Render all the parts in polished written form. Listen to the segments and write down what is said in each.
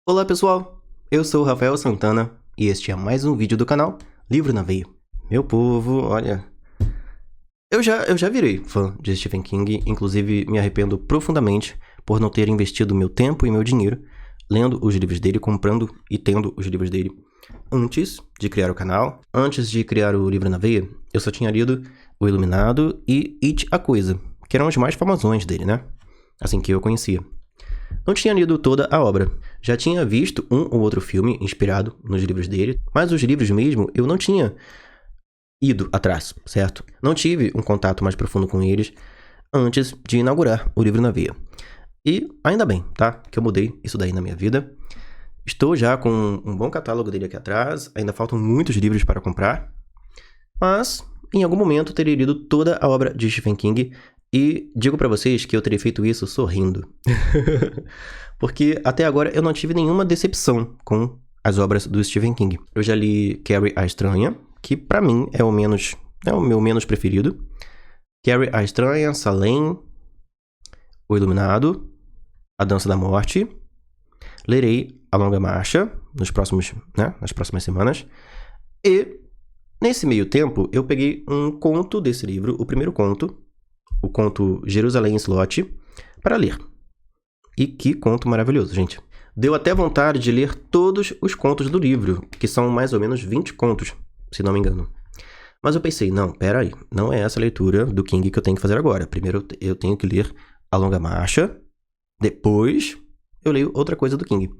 Olá pessoal, eu sou o Rafael Santana e este é mais um vídeo do canal Livro na Veia. Meu povo, olha, eu já virei fã de Stephen King, inclusive me arrependo profundamente por não ter investido meu tempo e meu dinheiro lendo os livros dele, comprando e tendo os livros dele antes de criar o canal. Antes de criar o Livro na Veia, eu só tinha lido O Iluminado e It, a Coisa, que eram os mais famosões dele, né? Assim que eu conhecia. Não tinha lido toda a obra. Já tinha visto um ou outro filme inspirado nos livros dele, mas os livros mesmo eu não tinha ido atrás, certo? Não tive um contato mais profundo com eles antes de inaugurar o Livro na Veia. E ainda bem, tá? Que eu mudei isso daí na minha vida. Estou já com um bom catálogo dele aqui atrás, ainda faltam muitos livros para comprar, mas em algum momento terei lido toda a obra de Stephen King. E digo pra vocês que eu teria feito isso sorrindo. Porque até agora eu não tive nenhuma decepção com as obras do Stephen King. Eu já li Carrie a Estranha, que pra mim é o meu menos preferido. Carrie a Estranha, Salem, O Iluminado, A Dança da Morte. Lerei A Longa Marcha nas próximas semanas. E nesse meio tempo eu peguei um conto desse livro, o primeiro conto, o conto Jerusalém Slot, para ler. E que conto maravilhoso, gente. Deu até vontade de ler todos os contos do livro, que são mais ou menos 20 contos, se não me engano. Mas eu pensei, não, peraí, não é essa leitura do King que eu tenho que fazer agora. Primeiro eu tenho que ler A Longa Marcha, depois eu leio outra coisa do King.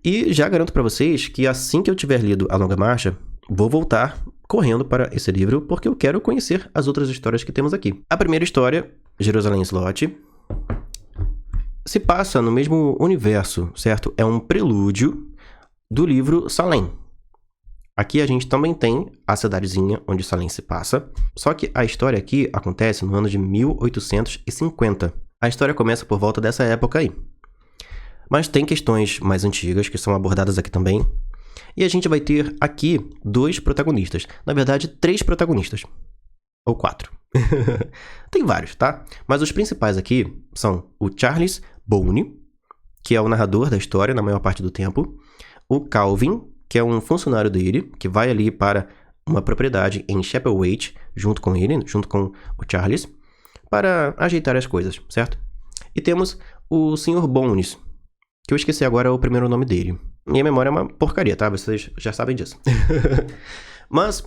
E já garanto para vocês que assim que eu tiver lido A Longa Marcha, vou voltar correndo para esse livro, porque eu quero conhecer as outras histórias que temos aqui. A primeira história, Jerusalém Slot, se passa no mesmo universo, certo? É um prelúdio do livro Salem. Aqui a gente também tem a cidadezinha onde Salem se passa, só que a história aqui acontece no ano de 1850. A história começa por volta dessa época aí. Mas tem questões mais antigas que são abordadas aqui também. E a gente vai ter aqui 2 protagonistas. Na verdade, 3 protagonistas. Ou 4. Tem vários, tá? Mas os principais aqui são o Charles Boone, que é o narrador da história na maior parte do tempo. O Calvin, que é um funcionário dele, que vai ali para uma propriedade em Chapelwaite, junto com ele, junto com o Charles, para ajeitar as coisas, certo? E temos o Sr. Bones, que eu esqueci agora o primeiro nome dele. Minha memória é uma porcaria, tá? Vocês já sabem disso. Mas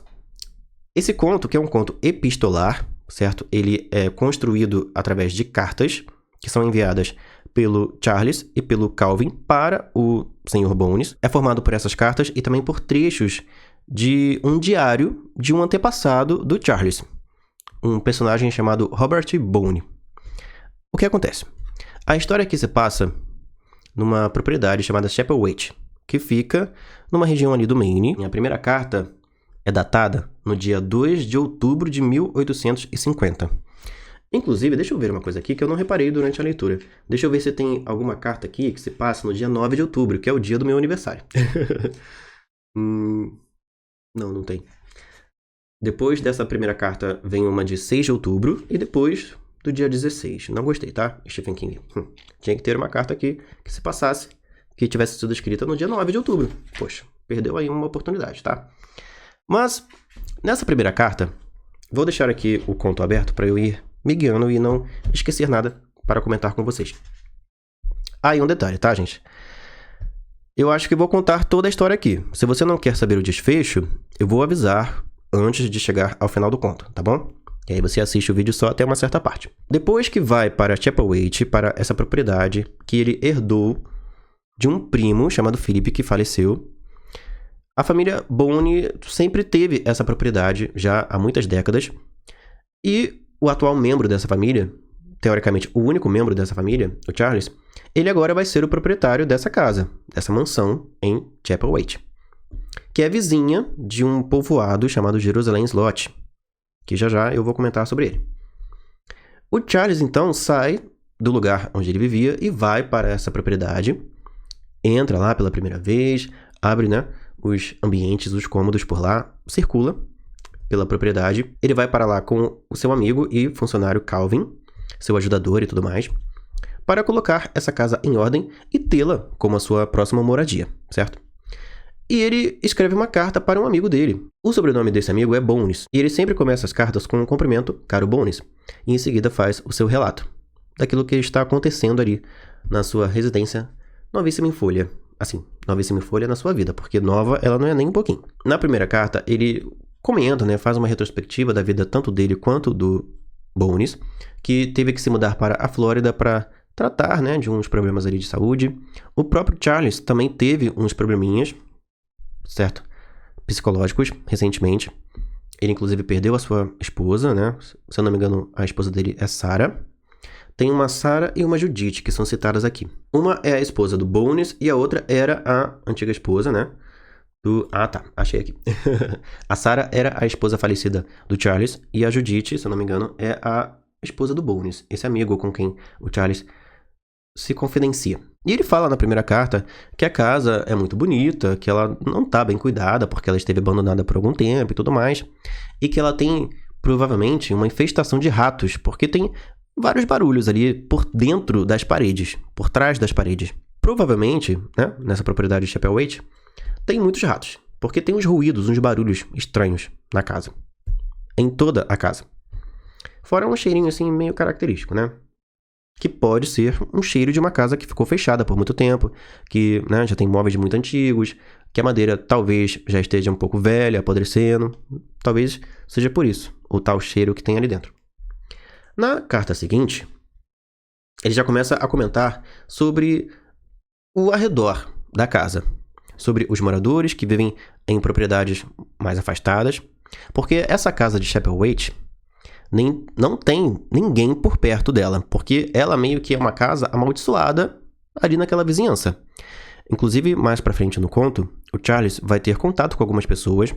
esse conto, que é um conto epistolar, certo? Ele é construído através de cartas que são enviadas pelo Charles e pelo Calvin para o Sr. Bones. É formado por essas cartas e também por trechos de um diário de um antepassado do Charles, um personagem chamado Robert Boone. O que acontece? A história aqui se passa numa propriedade chamada Chapelwaite, que fica numa região ali do Maine. A primeira carta é datada no dia 2 de outubro de 1850. Inclusive, deixa eu ver uma coisa aqui que eu não reparei durante a leitura. Deixa eu ver se tem alguma carta aqui que se passa no dia 9 de outubro, que é o dia do meu aniversário. Não tem. Depois dessa primeira carta vem uma de 6 de outubro e depois do dia 16. Não gostei, tá? Stephen King. Tinha que ter uma carta aqui que se passasse, que tivesse sido escrita no dia 9 de outubro. Poxa, perdeu aí uma oportunidade, tá? Mas, nessa primeira carta, vou deixar aqui o conto aberto para eu ir me guiando e não esquecer nada para comentar com vocês. Ah, e um detalhe, tá, gente? Eu acho que vou contar toda a história aqui. Se você não quer saber o desfecho, eu vou avisar antes de chegar ao final do conto, tá bom? E aí você assiste o vídeo só até uma certa parte. Depois que vai para Chapelwaite, para essa propriedade que ele herdou de um primo chamado Philip, que faleceu, a família Boone sempre teve essa propriedade já há muitas décadas. E o atual membro dessa família, teoricamente o único membro dessa família, o Charles, ele agora vai ser o proprietário dessa casa, dessa mansão em Chapelwaite, que é vizinha de um povoado chamado Jerusalém Slot, que já eu vou comentar sobre ele. O Charles, então, sai do lugar onde ele vivia e vai para essa propriedade, entra lá pela primeira vez, abre, os ambientes, os cômodos por lá, circula pela propriedade. Ele vai para lá com o seu amigo e funcionário Calvin, seu ajudador e tudo mais, para colocar essa casa em ordem e tê-la como a sua próxima moradia, certo? E ele escreve uma carta para um amigo dele. O sobrenome desse amigo é Bones, e ele sempre começa as cartas com um cumprimento, caro Bones, e em seguida faz o seu relato daquilo que está acontecendo ali na sua residência novíssima em folha. Assim, novíssima em folha na sua vida, porque nova ela não é nem um pouquinho. Na primeira carta, ele comenta, né, faz uma retrospectiva da vida tanto dele quanto do Bones, que teve que se mudar para a Flórida para tratar, né, de uns problemas ali de saúde. O próprio Charles também teve uns probleminhas, certo? Psicológicos, recentemente. Ele, inclusive, perdeu a sua esposa, né? Se eu não me engano, a esposa dele é Sarah. Tem uma Sarah e uma Judith, que são citadas aqui. Uma é a esposa do Bones e a outra era a antiga esposa, né? Ah, tá. Achei aqui. A Sarah era a esposa falecida do Charles e a Judith, se eu não me engano, é a esposa do Bones, esse amigo com quem o Charles se confidencia. E ele fala na primeira carta que a casa é muito bonita, que ela não está bem cuidada porque ela esteve abandonada por algum tempo e tudo mais, e que ela tem provavelmente uma infestação de ratos, porque tem vários barulhos ali por dentro das paredes, por trás das paredes. Provavelmente, né, nessa propriedade de Chapelwaite, tem muitos ratos, porque tem uns ruídos, uns barulhos estranhos na casa. Em toda a casa. Fora um cheirinho assim meio característico, né? Que pode ser um cheiro de uma casa que ficou fechada por muito tempo, que, né, já tem móveis muito antigos, que a madeira talvez já esteja um pouco velha, apodrecendo. Talvez seja por isso, o tal cheiro que tem ali dentro. Na carta seguinte, ele já começa a comentar sobre o arredor da casa, sobre os moradores que vivem em propriedades mais afastadas, porque essa casa de Chapelwaite não tem ninguém por perto dela, porque ela meio que é uma casa amaldiçoada ali naquela vizinhança. Inclusive, mais pra frente no conto, o Charles vai ter contato com algumas pessoas,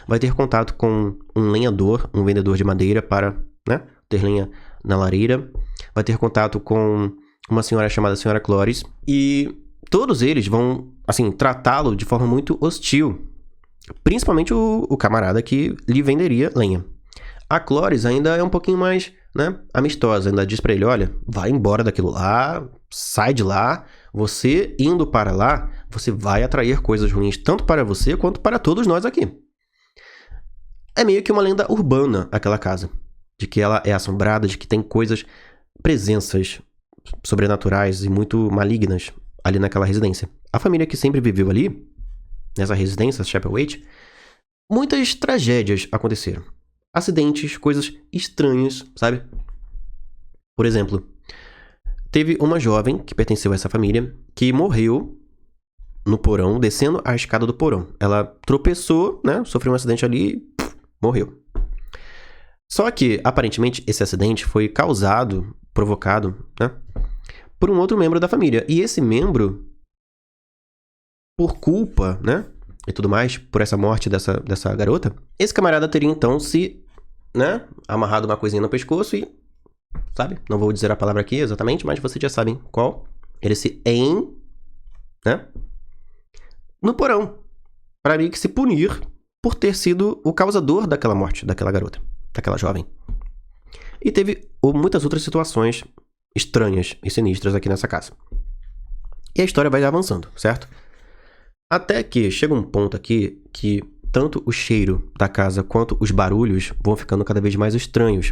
vai ter contato com um lenhador, um vendedor de madeira para, né, ter lenha na lareira, vai ter contato com uma senhora chamada Senhora Cloris, e todos eles vão, assim, tratá-lo de forma muito hostil, principalmente o camarada que lhe venderia lenha. A Cloris ainda é um pouquinho mais, né, amistosa, ainda diz pra ele, olha, vai embora daquilo lá, sai de lá, você indo para lá, você vai atrair coisas ruins tanto para você quanto para todos nós aqui. É meio que uma lenda urbana aquela casa, de que ela é assombrada, de que tem coisas, presenças sobrenaturais e muito malignas ali naquela residência. A família que sempre viveu ali, nessa residência, Chapelwaite, muitas tragédias aconteceram. Acidentes, coisas estranhas, sabe? Por exemplo, teve uma jovem que pertenceu a essa família que morreu no porão, descendo a escada do porão. Ela tropeçou, né? Sofreu um acidente ali e morreu. Só que, aparentemente, esse acidente foi provocado, né, por um outro membro da família. E esse membro, por culpa, né, e tudo mais, por essa morte dessa garota, esse camarada teria então né, amarrado uma coisinha no pescoço e, sabe, não vou dizer a palavra aqui exatamente, mas vocês já sabem qual. Ele né, no porão, para meio que se punir por ter sido o causador daquela morte, daquela garota, daquela jovem. E teve muitas outras situações estranhas e sinistras aqui nessa casa. E a história vai avançando, certo? Até que chega um ponto aqui que tanto o cheiro da casa quanto os barulhos vão ficando cada vez mais estranhos.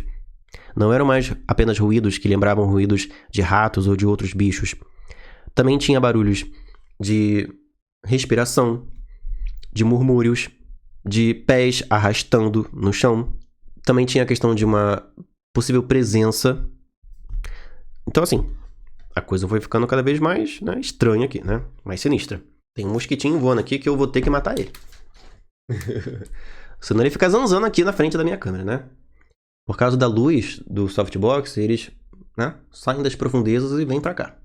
Não eram mais apenas ruídos que lembravam ruídos de ratos ou de outros bichos. Também tinha barulhos de respiração, de murmúrios, de pés arrastando no chão. Também tinha a questão de uma possível presença. Então, assim, a coisa foi ficando cada vez mais, né, estranha aqui, né? Mais sinistra. Tem um mosquitinho voando aqui que eu vou ter que matar ele. Senão ele fica zanzando aqui na frente da minha câmera, né? Por causa da luz do softbox, eles, né, saem das profundezas e vêm pra cá.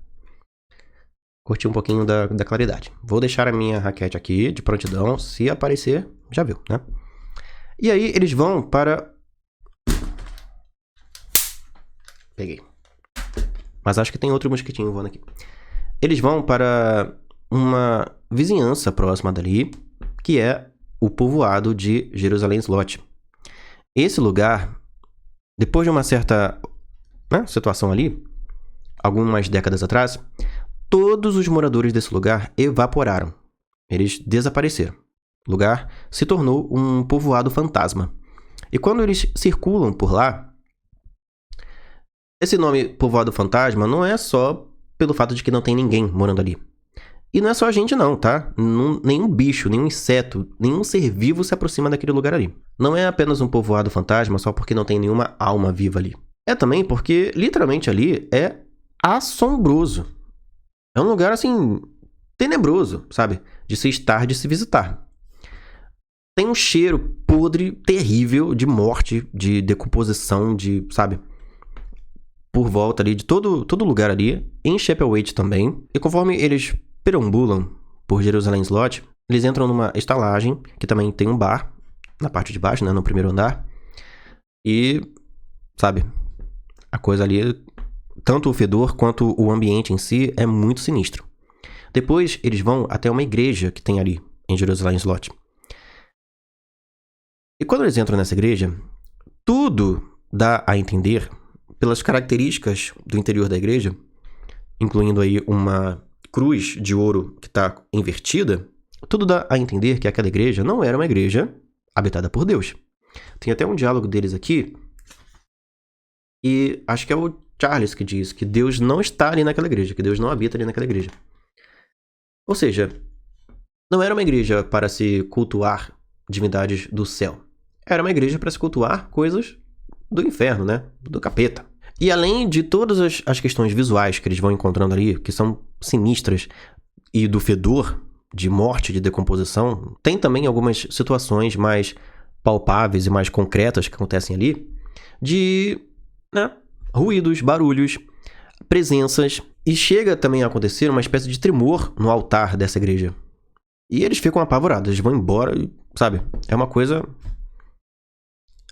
Curti um pouquinho da claridade. Vou deixar a minha raquete aqui de prontidão. Se aparecer, já viu, né? E aí eles vão para... Peguei. Mas acho que tem outro mosquitinho voando aqui. Eles vão para uma vizinhança próxima dali, que é o povoado de Jerusalém Slot. Esse lugar, depois de uma certa, né, situação ali, algumas décadas atrás, todos os moradores desse lugar evaporaram. Eles desapareceram. O lugar se tornou um povoado fantasma. E quando eles circulam por lá, esse nome povoado fantasma não é só pelo fato de que não tem ninguém morando ali. E não é só a gente não, tá? Nenhum bicho, nenhum inseto, nenhum ser vivo se aproxima daquele lugar ali. Não é apenas um povoado fantasma só porque não tem nenhuma alma viva ali. É também porque, literalmente, ali é assombroso. É um lugar, assim, tenebroso, sabe? De se estar, de se visitar. Tem um cheiro podre, terrível, de morte, de decomposição, de, sabe? Por volta ali, de todo lugar ali. Em Chapelwaite também. E conforme eles perambulam por Jerusalém Slot, eles entram numa estalagem, que também tem um bar, na parte de baixo, né? No primeiro andar. E, sabe? A coisa ali, tanto o fedor quanto o ambiente em si, é muito sinistro. Depois, eles vão até uma igreja que tem ali, em Jerusalém Slot. E quando eles entram nessa igreja, tudo dá a entender, pelas características do interior da igreja, incluindo aí uma cruz de ouro que está invertida, tudo dá a entender que aquela igreja não era uma igreja habitada por Deus. Tem até um diálogo deles aqui, e acho que é o Charles que diz que Deus não está ali naquela igreja, que Deus não habita ali naquela igreja. Ou seja, não era uma igreja para se cultuar divindades do céu. Era uma igreja para se cultuar coisas do inferno, né? Do capeta. E além de todas as questões visuais que eles vão encontrando ali, que são sinistras, e do fedor, de morte, de decomposição, tem também algumas situações mais palpáveis e mais concretas que acontecem ali, de ruídos, barulhos, presenças, e chega também a acontecer uma espécie de tremor no altar dessa igreja. E eles ficam apavorados, eles vão embora, sabe? É uma coisa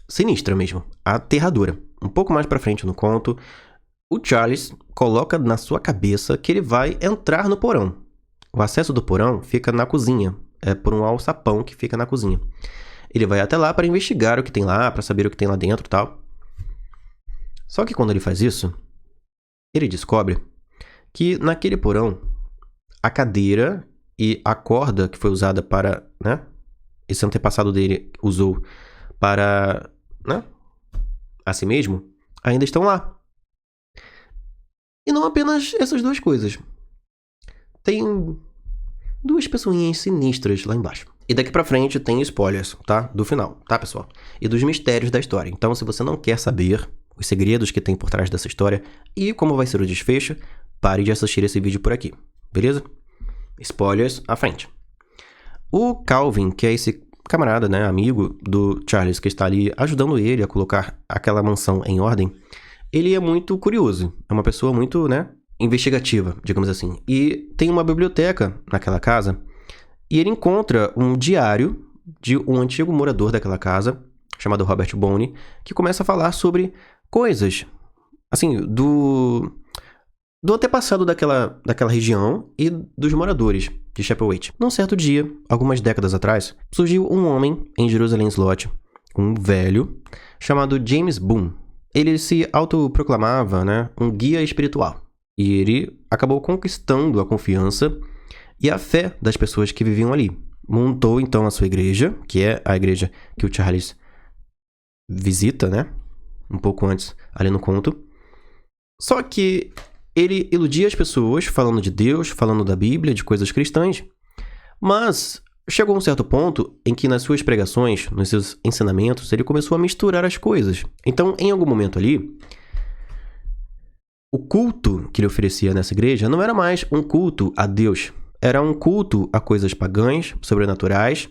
sinistra mesmo, aterradora. Um pouco mais pra frente no conto, o Charles coloca na sua cabeça que ele vai entrar no porão. O acesso do porão fica na cozinha, é por um alçapão que fica na cozinha. Ele vai até lá para investigar o que tem lá, para saber o que tem lá dentro e tal. Só que quando ele faz isso, ele descobre que naquele porão, a cadeira e a corda que foi usada para, esse antepassado dele usou para, a si mesmo, ainda estão lá. E não apenas essas duas coisas. Tem duas pessoinhas sinistras lá embaixo. E daqui pra frente tem spoilers, tá? Do final, tá, pessoal? E dos mistérios da história. Então, se você não quer saber os segredos que tem por trás dessa história e como vai ser o desfecho, pare de assistir esse vídeo por aqui, beleza? Spoilers à frente. O Calvin, que é esse camarada, amigo do Charles, que está ali ajudando ele a colocar aquela mansão em ordem, ele é muito curioso. É uma pessoa muito, investigativa, digamos assim. E tem uma biblioteca naquela casa, e ele encontra um diário de um antigo morador daquela casa, chamado Robert Bone, que começa a falar sobre coisas, assim, do antepassado daquela região e dos moradores de Chapelwaite. Num certo dia, algumas décadas atrás, surgiu um homem em Jerusalém Slot, um velho, chamado James Boone. Ele se autoproclamava, um guia espiritual. E ele acabou conquistando a confiança e a fé das pessoas que viviam ali. Montou, então, a sua igreja, que é a igreja que o Charles visita, um pouco antes, ali no conto. Só que ele iludia as pessoas, falando de Deus, falando da Bíblia, de coisas cristãs. Mas chegou um certo ponto em que nas suas pregações, nos seus ensinamentos, ele começou a misturar as coisas. Então, em algum momento ali, o culto que ele oferecia nessa igreja não era mais um culto a Deus. Era um culto a coisas pagãs, sobrenaturais,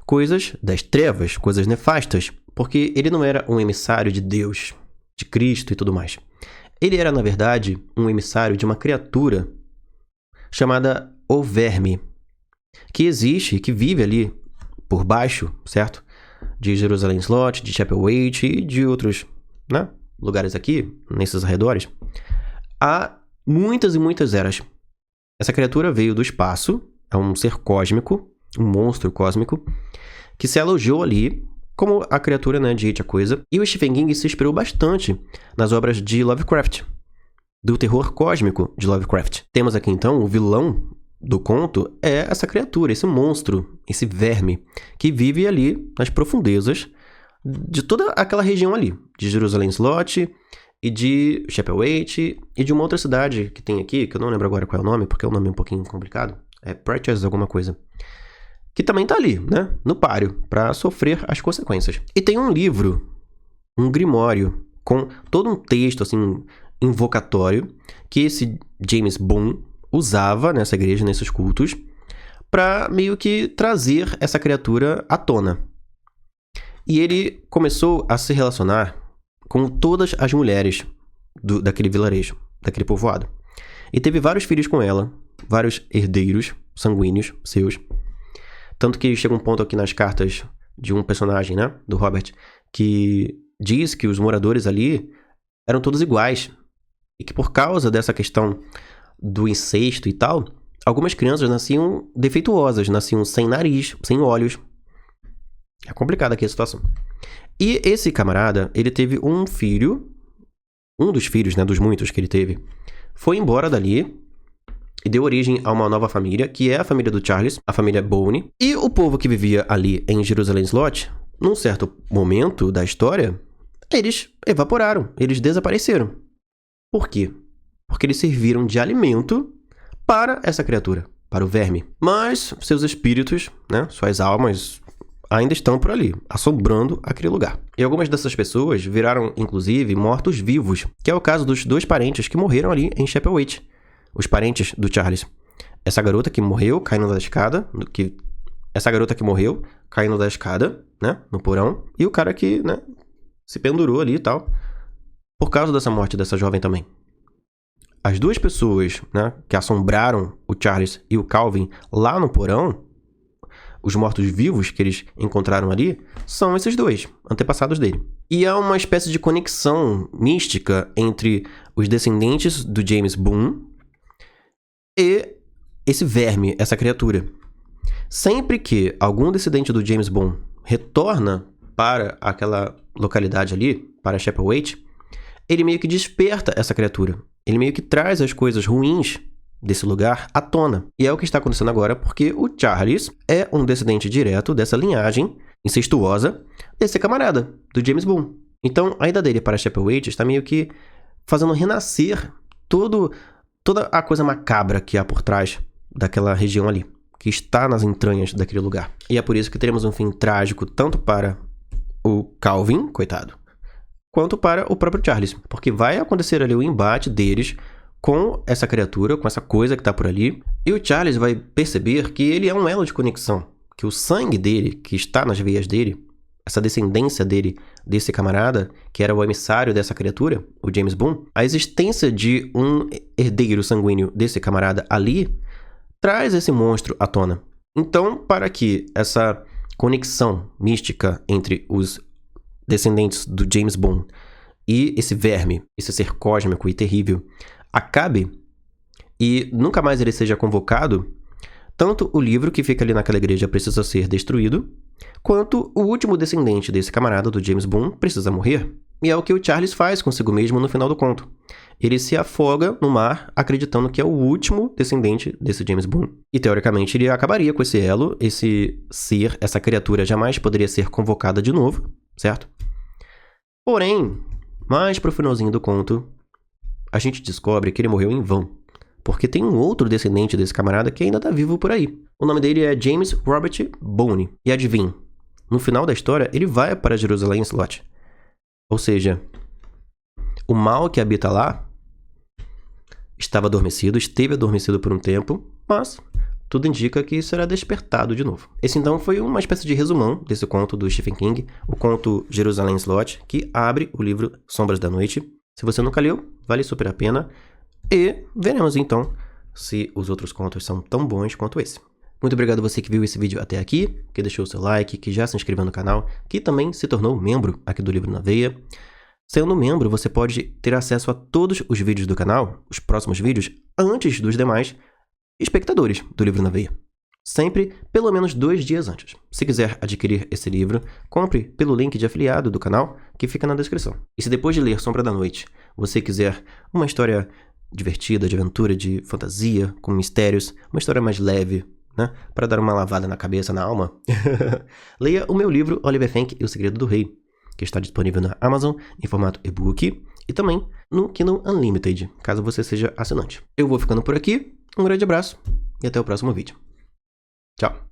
coisas das trevas, coisas nefastas. Porque ele não era um emissário de Deus, de Cristo e tudo mais. Ele era, na verdade, um emissário de uma criatura chamada o Verme, que existe e que vive ali por baixo, certo? De Jerusalém Slot, de Chapelwaite e de outros lugares aqui, nesses arredores, há muitas e muitas eras. Essa criatura veio do espaço, é um ser cósmico, um monstro cósmico, que se alojou ali como a criatura de It, a Coisa. E o Stephen King se inspirou bastante nas obras de Lovecraft. do terror cósmico de Lovecraft. Temos aqui, então, o vilão do conto é essa criatura, esse monstro, esse verme, que vive ali nas profundezas de toda aquela região ali, de Jerusalém Slot e de Chapelwaite e de uma outra cidade que tem aqui, que eu não lembro agora qual é o nome, porque é um nome um pouquinho complicado, é Pratchett alguma coisa, que também tá ali, né, no páreo, para sofrer as consequências. E tem um livro, um grimório, com todo um texto, assim, invocatório, que esse James Boone usava nessa igreja, nesses cultos, para meio que trazer essa criatura à tona. E ele começou a se relacionar com todas as mulheres daquele vilarejo, daquele povoado. E teve vários filhos com ela, vários herdeiros sanguíneos seus. Tanto que chega um ponto aqui nas cartas de um personagem, né, do Robert, que diz que os moradores ali eram todos iguais. E que por causa dessa questão do incesto e tal, algumas crianças nasciam defeituosas, nasciam sem nariz, sem olhos. É complicada aqui a situação. E esse camarada, ele teve um filho, um dos filhos, né, dos muitos que ele teve, foi embora dali e deu origem a uma nova família, que é a família do Charles, a família Boone. E o povo que vivia ali em Jerusalém Slot, num certo momento da história, eles evaporaram, eles desapareceram. Por quê? Porque eles serviram de alimento para essa criatura, para o verme. Mas seus espíritos, né, suas almas, ainda estão por ali, assombrando aquele lugar. E algumas dessas pessoas viraram, inclusive, mortos-vivos, que é o caso dos 2 parentes que morreram ali em Chapelwaite. Os parentes do Charles. Essa garota que morreu caindo da escada, né, no porão, e o cara que, né, se pendurou ali e tal, por causa dessa morte dessa jovem também. As 2 pessoas, né, que assombraram o Charles e o Calvin lá no porão, os mortos-vivos que eles encontraram ali, são esses 2, antepassados dele. E há uma espécie de conexão mística entre os descendentes do James Boone e esse verme, essa criatura. Sempre que algum descendente do James Boone retorna para aquela localidade ali, para Chapelwaite, ele meio que desperta essa criatura. Ele meio que traz as coisas ruins desse lugar à tona. E é o que está acontecendo agora, porque o Charles é um descendente direto dessa linhagem incestuosa desse camarada, do James Boone. Então, a ida dele para Chapelwaite está meio que fazendo renascer toda a coisa macabra que há por trás daquela região ali, que está nas entranhas daquele lugar. E é por isso que teremos um fim trágico tanto para o Calvin, coitado, quanto para o próprio Charles. Porque vai acontecer ali o embate deles com essa criatura, com essa coisa que está por ali. E o Charles vai perceber que ele é um elo de conexão. Que o sangue dele, que está nas veias dele, essa descendência dele, desse camarada, que era o emissário dessa criatura, o James Boone, a existência de um herdeiro sanguíneo desse camarada ali, traz esse monstro à tona. Então, para que essa conexão mística entre os descendentes do James Boone e esse verme, esse ser cósmico e terrível, acabe e nunca mais ele seja convocado, tanto o livro que fica ali naquela igreja precisa ser destruído, quanto o último descendente desse camarada do James Boone precisa morrer. E é o que o Charles faz consigo mesmo no final do conto. Ele se afoga no mar, acreditando que é o último descendente desse James Boone. E, teoricamente, ele acabaria com esse elo, esse ser, essa criatura jamais poderia ser convocada de novo, certo? Porém, mais pro finalzinho do conto, a gente descobre que ele morreu em vão. Porque tem um outro descendente desse camarada que ainda tá vivo por aí. O nome dele é James Robert Boone. E adivinha, no final da história, ele vai para Jerusalém Slot. Ou seja, o mal que habita lá estava adormecido, esteve adormecido por um tempo, mas tudo indica que será despertado de novo. Esse então foi uma espécie de resumão desse conto do Stephen King, o conto Jerusalém Slot, que abre o livro Sombras da Noite. Se você nunca leu, vale super a pena. E veremos então se os outros contos são tão bons quanto esse. Muito obrigado a você que viu esse vídeo até aqui, que deixou o seu like, que já se inscreveu no canal, que também se tornou membro aqui do Livro na Veia. Sendo membro, você pode ter acesso a todos os vídeos do canal, os próximos vídeos, antes dos demais espectadores do Livro na Veia. Sempre pelo menos 2 dias antes. Se quiser adquirir esse livro, compre pelo link de afiliado do canal, que fica na descrição. E se depois de ler Sombra da Noite, você quiser uma história divertida, de aventura, de fantasia, com mistérios, uma história mais leve, né? Para dar uma lavada na cabeça, na alma. Leia o meu livro Oliver Twist e o Segredo do Rei, que está disponível na Amazon em formato e-book e também no Kindle Unlimited, caso você seja assinante. Eu vou ficando por aqui, um grande abraço e até o próximo vídeo. Tchau!